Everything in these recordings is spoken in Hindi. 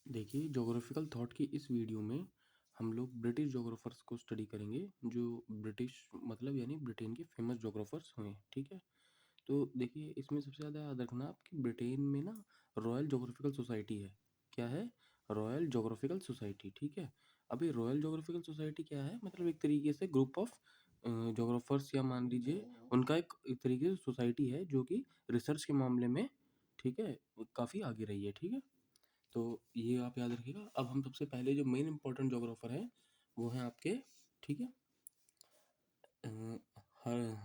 देखिए, ज्योग्राफिकल थॉट की इस वीडियो में हम लोग ब्रिटिश ज्योग्राफर्स को स्टडी करेंगे, जो ब्रिटिश मतलब यानी ब्रिटेन के फेमस ज्योग्राफर्स हुए, ठीक है। तो देखिए, इसमें सबसे ज़्यादा याद रखना आप कि ब्रिटेन में ना रॉयल ज्योग्राफिकल सोसाइटी है। क्या है? रॉयल ज्योग्राफिकल सोसाइटी, ठीक है। अभी रॉयल ज्योग्राफिकल सोसाइटी क्या है? मतलब एक तरीके से ग्रुप ऑफ ज्योग्राफर्स, या मान लीजिए उनका एक तरीके से सोसाइटी है जो कि रिसर्च के मामले में, ठीक है, काफ़ी आगे रही है, ठीक है। तो ये आप याद रखिएगा। अब हम सबसे पहले जो मेन इंपॉर्टेंट जोग्राफर हैं वो हैं आपके, ठीक है,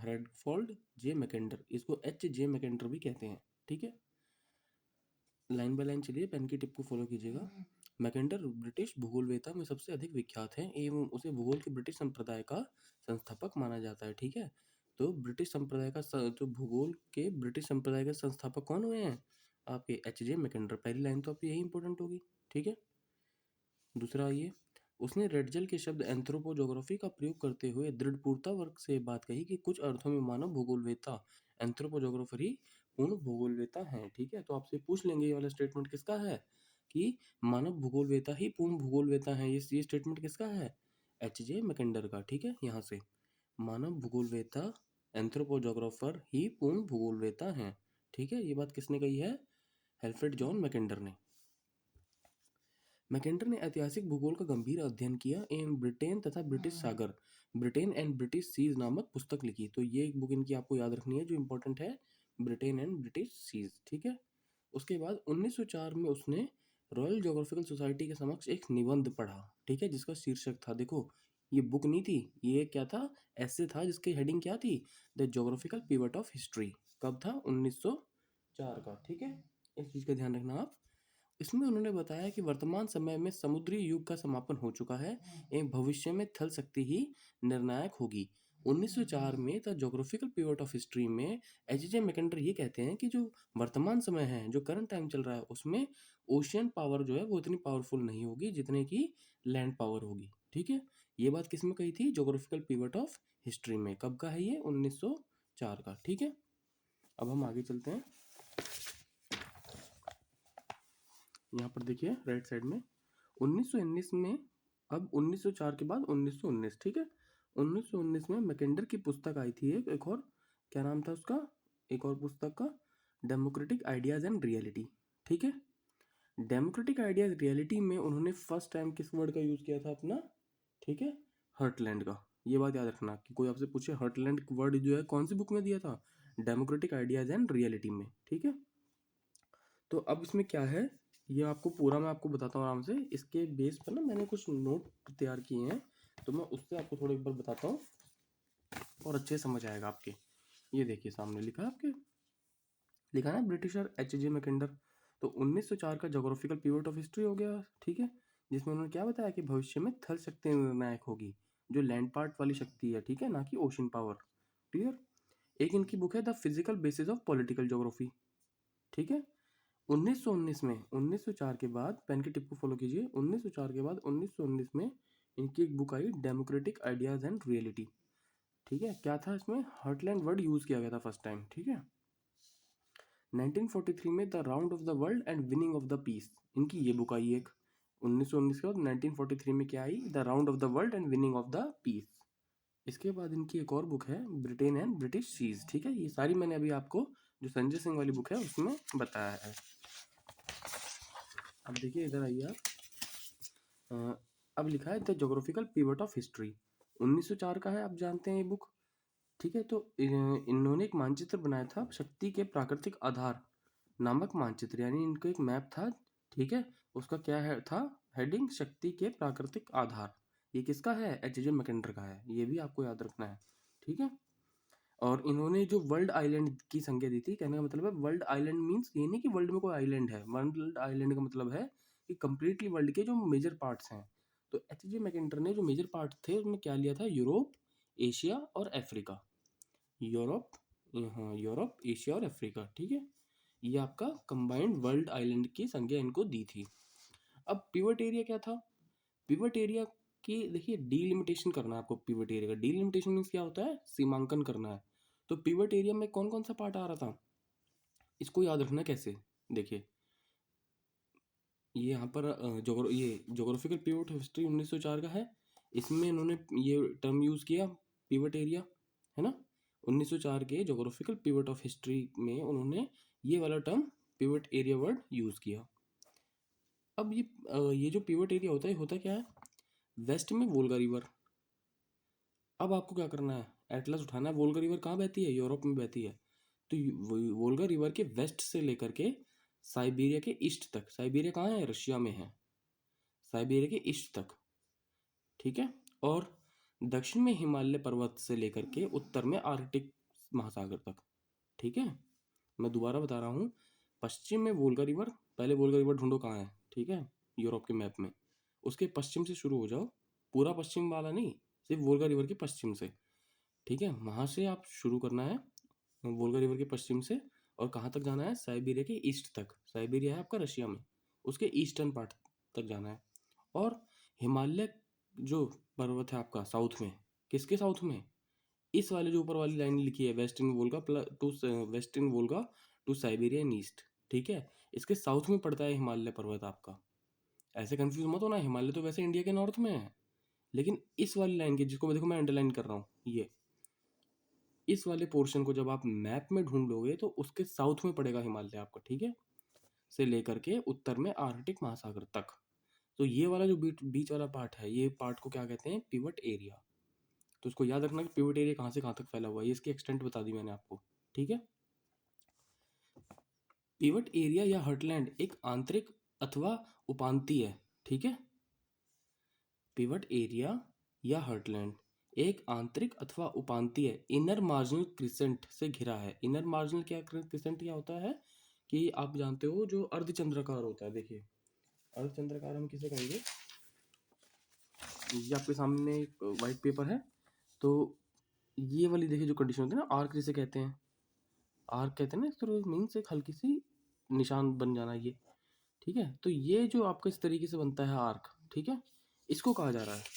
रेडफोल्ड जे मैकेंडर, इसको एच जे मैकेंडर भी कहते हैं, ठीक है। लाइन बाय लाइन चलिए, पेन की टिप को फॉलो कीजिएगा। मैकेंडर ब्रिटिश भूगोलवेता में सबसे अधिक विख्यात हैं एवं उसे भूगोल के ब्रिटिश संप्रदाय का संस्थापक माना जाता है, ठीक है। तो ब्रिटिश संप्रदाय का जो भूगोल के ब्रिटिश संप्रदाय के संस्थापक कौन हुए हैं? आपके एच जे मैकेंडर। पहली लाइन तो आपकी यही इंपॉर्टेंट होगी, ठीक है। दूसरा ये, उसने रेडजल के शब्द एंथ्रोपोजोग्राफी का प्रयोग करते हुए दृढ़पूर्वक से बात कही कि कुछ अर्थों में मानव भूगोलवेता एंथ्रोपोजोग्राफर ही पूर्ण भूगोलवेता हैं, ठीक है। तो आपसे पूछ लेंगे ये वाला स्टेटमेंट किसका है कि मानव भूगोलवेता ही पूर्ण भूगोलवेता है। ये स्टेटमेंट किसका है? एच जे मैकेंडर का, ठीक है। यहाँ से मानव भूगोलवेता एंथ्रोपोजोग्राफर ही पूर्ण भूगोलवेता हैं, ठीक है। ये बात किसने कही है? हेल्फ्रेड जॉन मैकेंडर ने। मैकेंडर ने ऐतिहासिक भूगोल का गंभीर अध्ययन किया एवं ब्रिटेन तथा ब्रिटिश सागर, ब्रिटेन एंड ब्रिटिश सीज नामक पुस्तक लिखी। तो ये एक बुक इनकी आपको याद रखनी है जो इंपॉर्टेंट है, ब्रिटेन एंड ब्रिटिश सीज, ठीक है। उसके बाद 1904 में उसने रॉयल ज्योग्राफिकल सोसाइटी के समक्ष एक निबंध पढ़ा, ठीक है, जिसका शीर्षक था, देखो ये बुक नहीं थी, ये क्या था? ऐसे था जिसकी हेडिंग क्या थी? The geographical pivot of history. कब था? 1904 का, ठीक है। इस चीज़ का ध्यान रखना आप। इसमें उन्होंने बताया कि वर्तमान समय में समुद्री युग का समापन हो चुका है एवं भविष्य में थल शक्ति ही निर्णायक होगी। 1904 में the geographical period of history में एच जे मैकेंडर ये कहते हैं कि जो वर्तमान समय है, जो करंट टाइम चल रहा है, उसमें ओशियन पावर जो है वो इतनी पावरफुल नहीं होगी जितने की लैंड पावर होगी, ठीक है। ये बात किसमें कही थी? ज्योग्राफिकल पीरियड ऑफ हिस्ट्री में। कब का है ये? 1904 का, ठीक है। अब हम आगे चलते हैं। यहाँ पर देखिए राइट साइड में 1919 में, अब 1904 के बाद 1919, ठीक है। 1919 में मैकेंडर की पुस्तक आई थी एक और, क्या नाम था उसका? एक और पुस्तक का, डेमोक्रेटिक आइडियाज एंड रियलिटी, ठीक है। डेमोक्रेटिक आइडियाज रियलिटी में उन्होंने फर्स्ट टाइम किस वर्ड का यूज किया था अपना? ठीक है, हर्टलैंड का। ये बात याद रखना कि कोई आपसे पूछे हर्टलैंड वर्ड जो है कौन सी बुक में दिया था? डेमोक्रेटिक आइडियाज एंड रियलिटी में, ठीक है। तो अब इसमें क्या है, ये आपको पूरा मैं आपको बताता हूँ आराम से। इसके बेस पर ना मैंने कुछ नोट तैयार किए हैं, तो मैं उससे आपको थोड़ा एक बार बताता हूँ और अच्छे से समझ आएगा आपके। ये देखिए सामने लिखा है आपके, लिखा है ब्रिटिशर एच जे मैकेंडर। तो 1904 का जोग्राफिकल पीरियड ऑफ हिस्ट्री हो गया, ठीक है, जिसमें उन्होंने क्या बताया कि भविष्य में थल शक्ति निर्णायक होगी, जो लैंड पार्ट वाली शक्ति है, ठीक है, ना कि ओशन पावर। क्लियर? एक इनकी बुक है the physical basis of political geography, ठीक है। 1919 में, 1904 के बाद, पेन की टिप को फॉलो कीजिए, 1904 के बाद 1919 में इनकी एक book I democratic ideas and reality, ठीक है। क्या था इसमें? हर्टलैंड वर्ड यूज किया गया था फर्स्ट टाइम, ठीक है। 1943 में the round of the world and winning of the peace, इनकी ये बुक आई एक। 1919 के बाद 1943 में क्या आई? The round of the world and winning of the peace. इसके बाद इनकी एक और बुक है ब्रिटेन एंड ब्रिटिश सीज, ठीक है। ये सारी मैंने अभी आपको जो संजय सिंह वाली बुक है उसमें बताया है। अब देखिए इधर आइए आप। अब लिखा है the geographical pivot of history, 1904 का है, आप जानते हैं ये बुक, ठीक है। तो इन्होंने एक मानचित्र बनाया था शक्ति के प्राकृतिक आधार नामक मानचित्र, यानी इनका एक मैप था, ठीक है। उसका क्या है था? हेडिंग शक्ति के प्राकृतिक आधार। ये किसका है? एच जे मैकेंडर का है, ये भी आपको याद रखना है, ठीक है। और इन्होंने जो वर्ल्ड आइलैंड की संज्ञा दी थी, कहने का मतलब है वर्ल्ड आइलैंड मीन्स ये नहीं कि वर्ल्ड में कोई आइलैंड है, वर्ल्ड आइलैंड का मतलब है कि कंप्लीटली वर्ल्ड के जो मेजर पार्ट्स हैं। तो एच जे मैकेंडर ने जो मेजर पार्ट थे उसमें क्या लिया था? यूरोप, एशिया और अफ्रीका। यूरोप, हाँ, यूरोप, एशिया और अफ्रीका, ठीक है। ये आपका कंबाइंड वर्ल्ड आइलैंड की संज्ञा इनको दी थी। अब पिवट एरिया क्या था? पिवट एरिया की देखिए डीलिमिटेशन करना है आपको। पिवट एरिया का डीलिमिटेशन मीन्स क्या होता है? सीमांकन करना है। तो पिवट एरिया में कौन कौन सा पार्ट आ रहा था? इसको याद रखना कैसे? देखिए ये यहाँ पर ये जोग्राफिकल पिवट ऑफ हिस्ट्री 1904 का है। इसमें इन्होंने ये टर्म यूज़ किया पिवट एरिया, है ना। 1904 के जोग्राफिकल पिवट ऑफ हिस्ट्री में उन्होंने ये वाला term pivot area word use किया। अब ये जो पिवट एरिया होता है होता क्या है, वेस्ट में वोल्गा रिवर। अब आपको क्या करना है, एटलस उठाना है। वोल्गा रिवर कहाँ बहती है, यूरोप में बहती है। तो वोल्गा रिवर के वेस्ट से लेकर के साइबेरिया के ईस्ट तक, साइबेरिया कहाँ है, रशिया में है, साइबेरिया के ईस्ट तक, ठीक है। और दक्षिण में हिमालय पर्वत से लेकर के उत्तर में आर्कटिक महासागर तक, ठीक है। मैं दोबारा बता रहा हूँ, पश्चिम में वोल्गा रिवर, पहले वोल्गा रिवर ढूंढो कहाँ है, ठीक है, यूरोप के मैप में। उसके पश्चिम से शुरू हो जाओ, पूरा पश्चिम वाला नहीं, सिर्फ वोल्गा रिवर के पश्चिम से, ठीक है। वहाँ से आप शुरू करना है वोल्गा रिवर के पश्चिम से, और कहाँ तक जाना है, साइबेरिया के ईस्ट तक। साइबेरिया है आपका रशिया में, उसके ईस्टर्न पार्ट तक जाना है। और हिमालय जो पर्वत है आपका साउथ में, किसके साउथ में, इस वाले जो ऊपर वाली लाइन लिखी है, western Volga to Siberian east, ठीक है। इसके साउथ में पड़ता है हिमालय पर्वत आपका। ऐसे कंफ्यूज मत होना, हिमालय तो वैसे इंडिया के नॉर्थ में है, लेकिन इस वाली लाइन के, जिसको देखो मैं अंडरलाइन कर रहा हूँ, ये इस वाले पोर्शन को जब आप मैप में ढूंढ लोगे तो उसके साउथ में पड़ेगा हिमालय आपका, ठीक है, से लेकर के उत्तर में आर्कटिक महासागर तक। तो ये वाला जो बीच वाला पार्ट है, ये पार्ट को क्या कहते हैं, पिवट एरिया। तो उसको याद रखना कि पिवट एरिया कहाँ से कहाँ तक फैला हुआ है, ये इसकी एक्सटेंट बता दी मैंने आपको, ठीक है। पिवट एरिया या हर्टलैंड एक आंतरिक अथवा उपांतीय है, ठीक है। पिवट एरिया या हर्टलैंड एक आंतरिक अथवा उपांतीय इनर मार्जिनल क्रिसेंट से घिरा है। इनर मार्जिनल क्या क्रिसेंट क्या होता है कि आप जानते हो जो अर्धचंद्राकार होता है, देखिए अर्धचंद्राकार हम किसे कहेंगे, ये आपके सामने एक वाइट पेपर है, तो ये वाली देखिए जो कंडीशन होती है ना, आर्क जिसे कहते हैं, आर्क कहते हैं ना, इस तरह मीन्स एक हल्की सी निशान बन जाना ये, ठीक है। तो ये जो आपका इस तरीके से बनता है आर्क, ठीक है, इसको कहा जा रहा है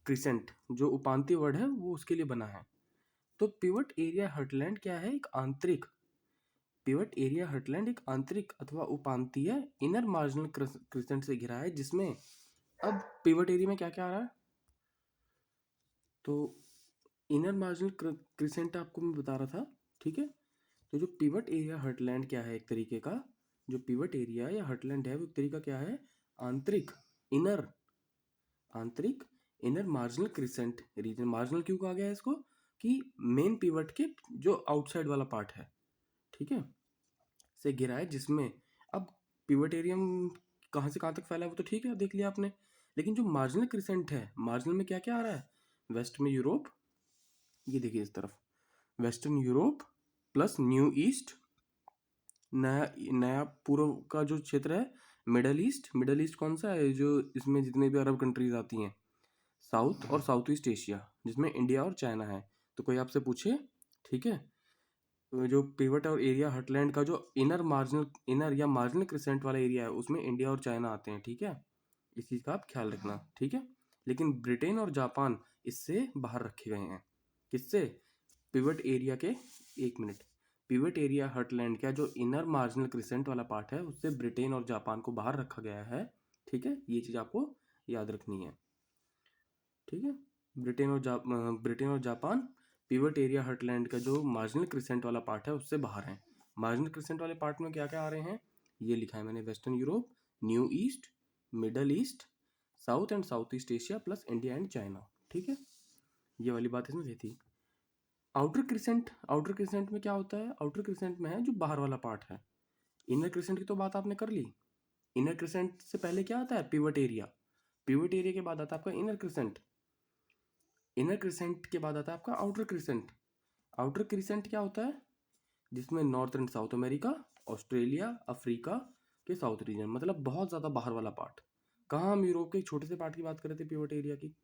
क्रिसेंट। जो उपांतीय वर्ड है वो उसके लिए बना है। तो पिवट एरिया हर्टलैंड क्या है, एक आंतरिक, पिवट एरिया हर्टलैंड एक आंतरिक अथवा उपांतीय इनर मार्जिनल क्रिसेंट से घिरा है, जिसमें अब पिवट एरिया में क्या क्या आ रहा है, तो इनर मार्जिनल क्रिसेंट आपको मैं बता रहा था, ठीक है। तो जो पिवट एरिया हर्टलैंड क्या है, एक तरीके का जो पिवट एरिया या हर्टलैंड है वो एक तरीका क्या है, आंतरिक इनर, आंतरिक inner marginal crescent region. Marginal क्यों कहा गया है इसको, कि मेन पिवट के जो आउटसाइड वाला पार्ट है, ठीक है, से घिरा है, जिसमें अब पिवट एरिया कहाँ से कहाँ तक फैला है वो तो ठीक है, देख लिया आपने। लेकिन जो मार्जिनल क्रिसेंट है, मार्जिनल में क्या क्या आ रहा है, वेस्ट में यूरोप, ये देखिए इस तरफ western Europe plus new east, नया नया पूर्व का जो क्षेत्र है, मिडल ईस्ट, मिडल ईस्ट कौन सा है, जो इसमें जितने भी अरब कंट्रीज आती हैं, साउथ और साउथ ईस्ट एशिया, जिसमें इंडिया और चाइना है। तो कोई आपसे पूछे, ठीक है, तो जो पिवट और एरिया हर्टलैंड का जो इनर या मार्जिनल क्रिसेंट वाला एरिया है, उसमें इंडिया और चाइना आते हैं, ठीक है। इस चीज़ का आप ख्याल रखना, ठीक है। लेकिन ब्रिटेन और जापान इससे बाहर रखे गए हैं, किससे, पिवट एरिया के, एक मिनट, पिवट एरिया हर्टलैंड का जो इनर मार्जिनल क्रिसेंट वाला पार्ट है उससे ब्रिटेन और जापान को बाहर रखा गया है, ठीक है। ये चीज़ आपको याद रखनी है, ठीक है। ब्रिटेन और जापान पिवट एरिया हर्टलैंड का जो मार्जिनल क्रिसेंट वाला पार्ट है उससे बाहर है। मार्जिनल क्रिसेंट वाले पार्ट में क्या क्या आ रहे हैं, ये लिखा है मैंने, western Europe, new east, middle east, south and south east Asia plus India and China, ठीक है। ये वाली बात इसमें थी। आउटर क्रिसेंट में क्या होता है, आउटर क्रिसेंट में है जो बाहर वाला पार्ट है। इनर क्रिसेंट की तो बात आपने कर ली। इनर क्रिसेंट से पहले क्या आता है, पिवट एरिया, पिवट एरिया के बाद आता है आपका इनर क्रिसेंट, इनर क्रिसेंट के बाद आता है आपका आउटर क्रिसेंट। आउटर क्रिसेंट क्या होता है, जिसमें north and south America, Australia, Africa के साउथ रीजन, मतलब बहुत ज़्यादा बाहर वाला पार्ट। कहाँ हम यूरोप के एक छोटे से पार्ट की बात कर रहे थे, पिवट एरिया की।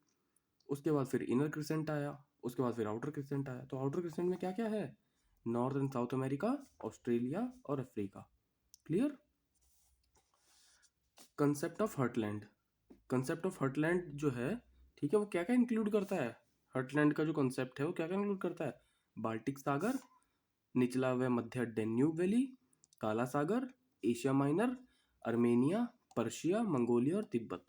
उसके बाद फिर इनर क्रिसेंट आया, उसके बाद फिर आउटर क्रिसेंट आया। तो आउटर क्रिसेंट में क्या क्या है, north and south America, Australia और Africa, clear. Concept of heartland, concept of heartland जो है, ठीक है, वो क्या क्या इंक्लूड करता है, हर्टलैंड का जो कंसेप्ट है वो क्या क्या इंक्लूड करता है, बाल्टिक सागर, निचला व मध्य डेन्यूब वैली, काला सागर, Asia Minor, Armenia, Persia, Mongolia और तिब्बत।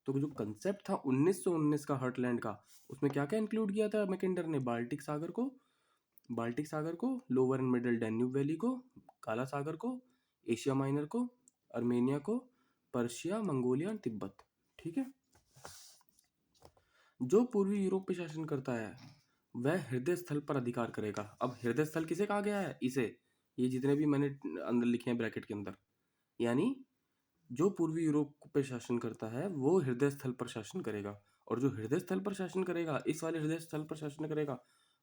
तो जो कंसेप्ट था 1919 का हार्टलैंड का, उसमें क्या क्या इंक्लूड किया था मैकेंडर ने? बाल्टिक सागर को, lower and middle Danube valley को, काला सागर को, एशिया माइनर को, अर्मेनिया को, पर्शिया, मंगोलिया और तिब्बत। ठीक है। जो पूर्वी यूरोप पे शासन करता है वह हृदय स्थल पर अधिकार करेगा। अब हृदय स्थल किसे कहा गया है? इसे, ये जितने भी मैंने अंदर लिखे हैं ब्रैकेट के अंदर, यानी जो पूर्वी यूरोप पे शासन करता है वो हृदय स्थल पर शासन करेगा। और जो हृदय स्थल पर शासन करेगा, इस वाले हृदय स्थल पर शासन करेगा,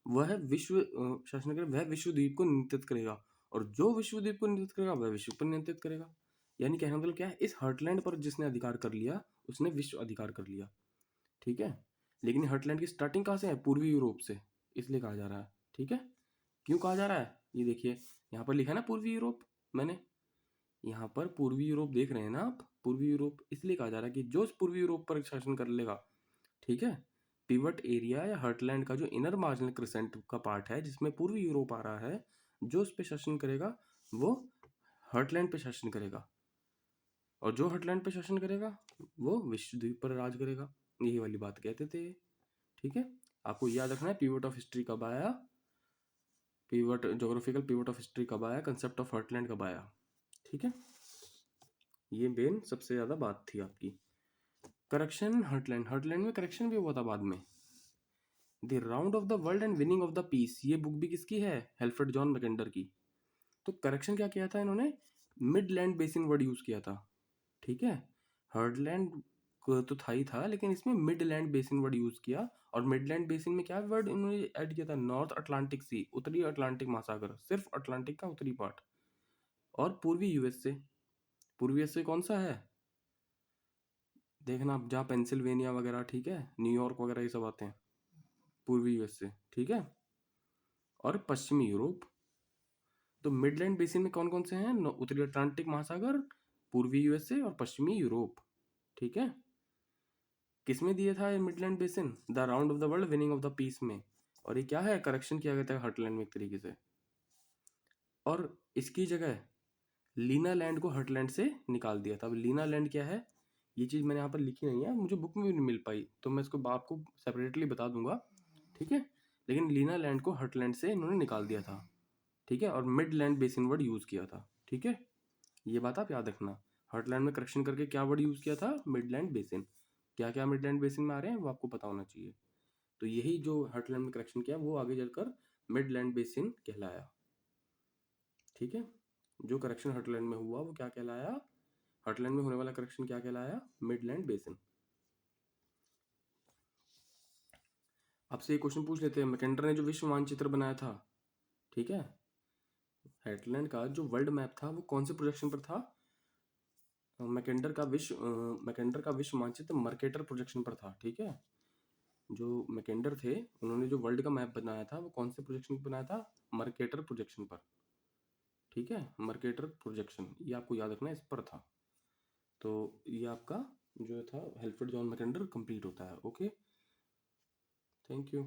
वह शासन करेगा, वह विश्वद्वीप को नियंत्रित करेगा। और जो विश्वद्वीप को नियंत्रित करेगा वह विश्व पर नियंत्रित करेगा। यानी कहने का मतलब क्या है? इस हार्टलैंड पर जिसने अधिकार कर लिया उसने विश्व अधिकार कर लिया। ठीक है। लेकिन हार्टलैंड की स्टार्टिंग कहाँ से है? पूर्वी यूरोप से, इसलिए कहा जा रहा है। ठीक है। क्यों कहा जा रहा है? ये देखिए यहाँ पर लिखा है ना पूर्वी यूरोप, मैंने यहाँ पर पूर्वी यूरोप देख रहे हैं ना आप? पूर्वी यूरोप इसलिए कहा जा रहा है कि जो पूर्वी यूरोप पर शासन कर लेगा, ठीक है, पिवट एरिया या हार्टलैंड का जो इनर मार्जिनल क्रिसेंट का पार्ट है जिसमें पूर्वी यूरोप आ रहा है, जो उस पर शासन करेगा वो हार्टलैंड पे शासन करेगा। और जो हार्टलैंड पे शासन करेगा वो विश्वद्वीप पर राज करेगा। यही वाली बात कहते थे। ठीक है। आपको याद रखना है पिवट ऑफ हिस्ट्री कब आया, pivot geographical pivot of history कब आया, कंसेप्ट ऑफ हार्टलैंड कब आया। ठीक है। ये मेन सबसे ज्यादा बात थी आपकी। करेक्शन हार्टलैंड में करेक्शन भी हुआ था बाद में। The round of the world and winning of the peace, ये बुक भी किसकी है? हेल्फ्रेड जॉन मैकेंडर की। तो करेक्शन क्या किया था इन्होंने? मिडलैंड बेसिन वर्ड यूज किया था। ठीक है। हार्टलैंड तो था ही था, लेकिन इसमें मिडलैंड बेसिन वर्ड यूज किया। और मिडलैंड बेसिन में क्या वर्ड इन्होंने ऐड किया था? नॉर्थ अटलांटिक सी, उत्तरी अटलांटिक महासागर, सिर्फ अटलांटिक का उत्तरी पार्ट। और पूर्वी यूएसए, पूर्वी यूएसए कौन सा है? देखना आप, जहाँ पेंसिल्वेनिया वगैरह, ठीक है, न्यूयॉर्क वगैरह ये सब आते हैं, पूर्वी यूएसए। ठीक है। और पश्चिमी यूरोप। तो मिडलैंड बेसिन में कौन कौन से हैं? उत्तरी अटलांटिक महासागर, पूर्वी यूएसए और पश्चिमी यूरोप। ठीक है। किसमें दिया था ये midland basin? The round of the world winning of the peace में। और ये क्या है? करेक्शन किया गया था हार्टलैंड में एक तरीके से। और इसकी जगह लीना लैंड को हार्टलैंड से निकाल दिया था। अब लीना लैंड क्या है, ये चीज़ मैंने यहाँ पर लिखी नहीं है, मुझे बुक में भी नहीं मिल पाई, तो मैं इसको आपको सेपरेटली बता दूंगा। ठीक है। लेकिन लीना लैंड को हार्टलैंड से इन्होंने निकाल दिया था। ठीक है। और मिडलैंड बेसिन वर्ड यूज किया था। ठीक है। ये बात आप याद रखना। हार्टलैंड में करेक्शन करके क्या वर्ड यूज किया था? Midland basin. क्या क्या मिडलैंड बेसिन में आ रहे हैं वो आपको पता होना चाहिए। तो यही जो हार्टलैंड में करेक्शन किया वो आगे चलकर मिडलैंड बेसिन कहलाया। ठीक है। जो करेक्शन हार्टलैंड में हुआ वो क्या कहलाया? हार्टलैंड में होने वाला करेक्शन क्या कहलाया? Midland basin. आपसे एक क्वेश्चन पूछ लेते हैं, मैकेंडर ने जो विश्व मानचित्र बनाया था, ठीक है, हार्टलैंड का जो वर्ल्ड मैप था वो कौन से प्रोजेक्शन पर था? मैकेंडर का विश्व मानचित्र मर्केटर प्रोजेक्शन पर था। ठीक है। जो मैकेंडर थे उन्होंने जो वर्ल्ड का मैप बनाया था वो कौन से प्रोजेक्शन पर बनाया था? मर्केटर प्रोजेक्शन पर। ठीक है। मर्केटर प्रोजेक्शन, ये आपको याद रखना है, इस पर था। तो ये आपका जो था हेल्फ्रेड जॉन मैकेंडर कंप्लीट होता है। Okay, thank you.